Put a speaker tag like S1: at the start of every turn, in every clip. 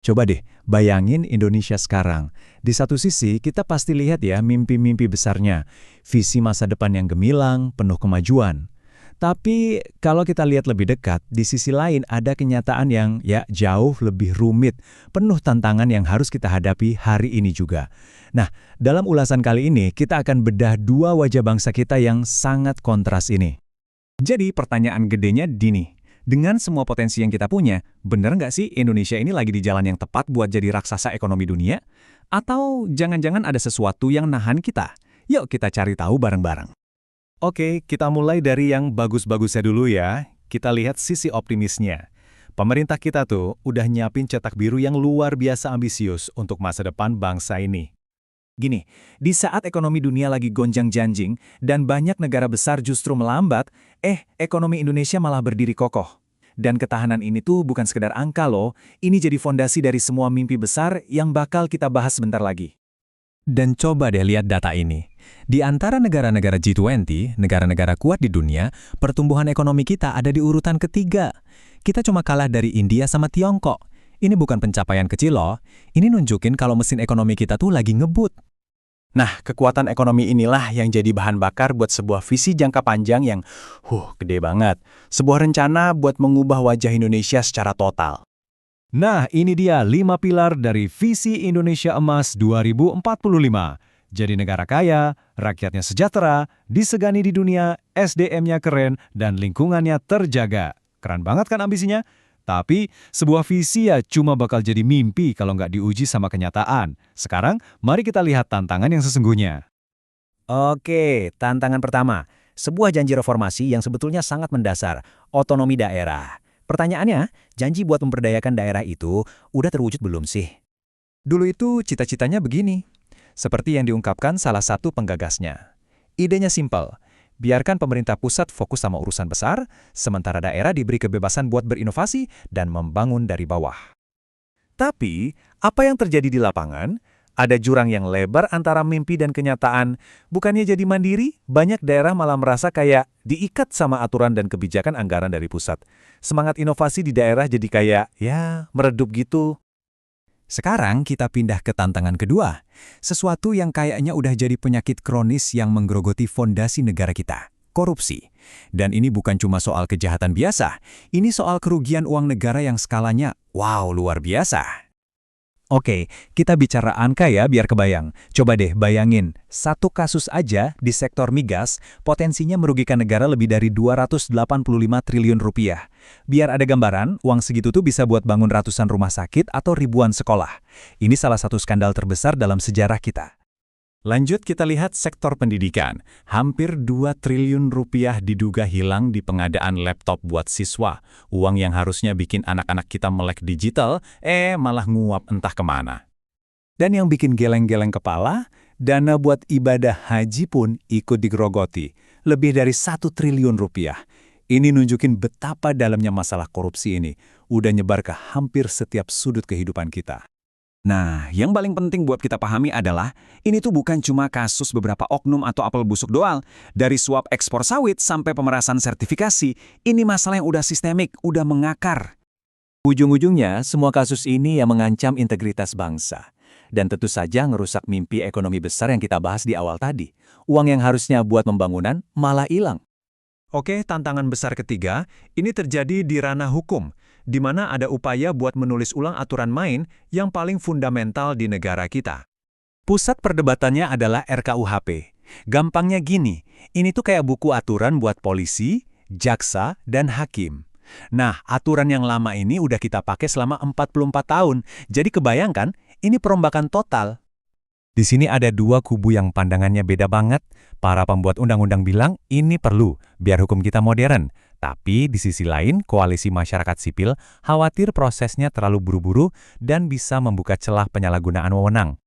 S1: Coba deh, bayangin Indonesia sekarang. Di satu sisi, kita pasti lihat ya mimpi-mimpi besarnya. Visi masa depan yang gemilang, penuh kemajuan. Tapi kalau kita lihat lebih dekat, di sisi lain ada kenyataan yang ya jauh lebih rumit, penuh tantangan yang harus kita hadapi hari ini juga. Nah, dalam ulasan kali ini kita akan bedah dua wajah bangsa kita yang sangat kontras ini.
S2: Jadi pertanyaan gedenya Dini, dengan semua potensi yang kita punya, bener nggak sih Indonesia ini lagi di jalan yang tepat buat jadi raksasa ekonomi dunia? Atau jangan-jangan ada sesuatu yang nahan kita? Yuk kita cari tahu bareng-bareng.
S1: Oke, kita mulai dari yang bagus-bagusnya dulu ya. Kita lihat sisi optimisnya. Pemerintah kita tuh udah nyiapin cetak biru yang luar biasa ambisius untuk masa depan bangsa ini.
S2: Gini, di saat ekonomi dunia lagi gonjang-ganjing dan banyak negara besar justru melambat, ekonomi Indonesia malah berdiri kokoh. Dan ketahanan ini tuh bukan sekedar angka loh, ini jadi fondasi dari semua mimpi besar yang bakal kita bahas sebentar lagi.
S1: Dan coba deh lihat data ini. Di antara negara-negara G20, negara-negara kuat di dunia, pertumbuhan ekonomi kita ada di urutan ketiga. Kita cuma kalah dari India sama Tiongkok. Ini bukan pencapaian kecil loh. Ini nunjukin kalau mesin ekonomi kita tuh lagi ngebut.
S2: Nah, kekuatan ekonomi inilah yang jadi bahan bakar buat sebuah visi jangka panjang yang, gede banget. Sebuah rencana buat mengubah wajah Indonesia secara total.
S1: Nah, ini dia 5 pilar dari visi Indonesia Emas 2045. Jadi negara kaya, rakyatnya sejahtera, disegani di dunia, SDM-nya keren, dan lingkungannya terjaga. Keren banget kan ambisinya? Tapi, sebuah visi ya cuma bakal jadi mimpi kalau nggak diuji sama kenyataan. Sekarang, mari kita lihat tantangan yang sesungguhnya.
S2: Oke, tantangan pertama. Sebuah janji reformasi yang sebetulnya sangat mendasar, otonomi daerah. Pertanyaannya, janji buat memberdayakan daerah itu udah terwujud belum sih?
S1: Dulu itu cita-citanya begini, seperti yang diungkapkan salah satu penggagasnya. Idenya simpel. Biarkan pemerintah pusat fokus sama urusan besar, sementara daerah diberi kebebasan buat berinovasi dan membangun dari bawah.
S2: Tapi, apa yang terjadi di lapangan? Ada jurang yang lebar antara mimpi dan kenyataan. Bukannya jadi mandiri, banyak daerah malah merasa kayak diikat sama aturan dan kebijakan anggaran dari pusat. Semangat inovasi di daerah jadi kayak, meredup gitu.
S1: Sekarang kita pindah ke tantangan kedua, sesuatu yang kayaknya udah jadi penyakit kronis yang menggerogoti fondasi negara kita, korupsi. Dan ini bukan cuma soal kejahatan biasa, ini soal kerugian uang negara yang skalanya, luar biasa. Oke, kita bicara angka ya biar kebayang. Coba deh bayangin, satu kasus aja di sektor migas, potensinya merugikan negara lebih dari 285 triliun rupiah. Biar ada gambaran, uang segitu tuh bisa buat bangun ratusan rumah sakit atau ribuan sekolah. Ini salah satu skandal terbesar dalam sejarah kita. Lanjut kita lihat sektor pendidikan. Hampir 2 triliun rupiah diduga hilang di pengadaan laptop buat siswa. Uang yang harusnya bikin anak-anak kita melek digital, malah nguap entah kemana. Dan yang bikin geleng-geleng kepala, dana buat ibadah haji pun ikut digerogoti. Lebih dari 1 triliun rupiah. Ini nunjukin betapa dalamnya masalah korupsi ini. Udah nyebar ke hampir setiap sudut kehidupan kita.
S2: Nah, yang paling penting buat kita pahami adalah, ini tuh bukan cuma kasus beberapa oknum atau apel busuk doang. Dari suap ekspor sawit sampai pemerasan sertifikasi, ini masalah yang udah sistemik, udah mengakar.
S1: Ujung-ujungnya, semua kasus ini yang mengancam integritas bangsa. Dan tentu saja ngerusak mimpi ekonomi besar yang kita bahas di awal tadi. Uang yang harusnya buat pembangunan malah hilang. Oke, tantangan besar ketiga, ini terjadi di ranah hukum, di mana ada upaya buat menulis ulang aturan main yang paling fundamental di negara kita. Pusat perdebatannya adalah RKUHP. Gampangnya gini, ini tuh kayak buku aturan buat polisi, jaksa, dan hakim. Nah, aturan yang lama ini udah kita pakai selama 44 tahun, jadi kebayangkan, ini perombakan total. Di sini ada dua kubu yang pandangannya beda banget. Para pembuat undang-undang bilang ini perlu, biar hukum kita modern. Tapi di sisi lain, koalisi masyarakat sipil khawatir prosesnya terlalu buru-buru dan bisa membuka celah penyalahgunaan wewenang.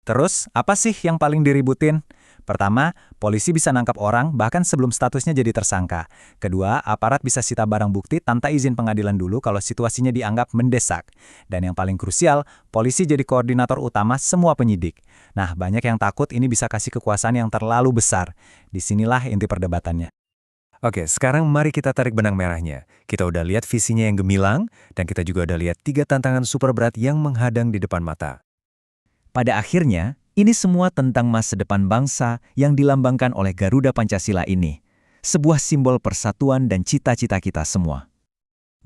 S1: Terus, apa sih yang paling diributin? Pertama, polisi bisa nangkap orang bahkan sebelum statusnya jadi tersangka. Kedua, aparat bisa sita barang bukti tanpa izin pengadilan dulu kalau situasinya dianggap mendesak. Dan yang paling krusial, polisi jadi koordinator utama semua penyidik. Nah, banyak yang takut ini bisa kasih kekuasaan yang terlalu besar. Disinilah inti perdebatannya.
S2: Oke, sekarang mari kita tarik benang merahnya. Kita udah lihat visinya yang gemilang, dan kita juga udah lihat 3 tantangan super berat yang menghadang di depan mata.
S1: Pada akhirnya, ini semua tentang masa depan bangsa yang dilambangkan oleh Garuda Pancasila ini. Sebuah simbol persatuan dan cita-cita kita semua.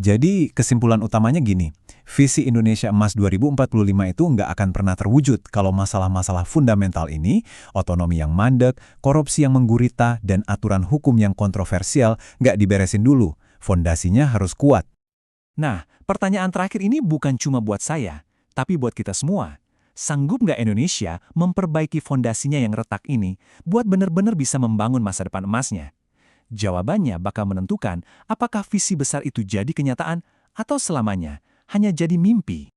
S2: Jadi, kesimpulan utamanya gini, visi Indonesia Emas 2045 itu nggak akan pernah terwujud kalau masalah-masalah fundamental ini, otonomi yang mandek, korupsi yang menggurita, dan aturan hukum yang kontroversial nggak diberesin dulu. Fondasinya harus kuat.
S1: Nah, pertanyaan terakhir ini bukan cuma buat saya, tapi buat kita semua. Sanggup nggak Indonesia memperbaiki fondasinya yang retak ini buat benar-benar bisa membangun masa depan emasnya? Jawabannya bakal menentukan apakah visi besar itu jadi kenyataan atau selamanya hanya jadi mimpi.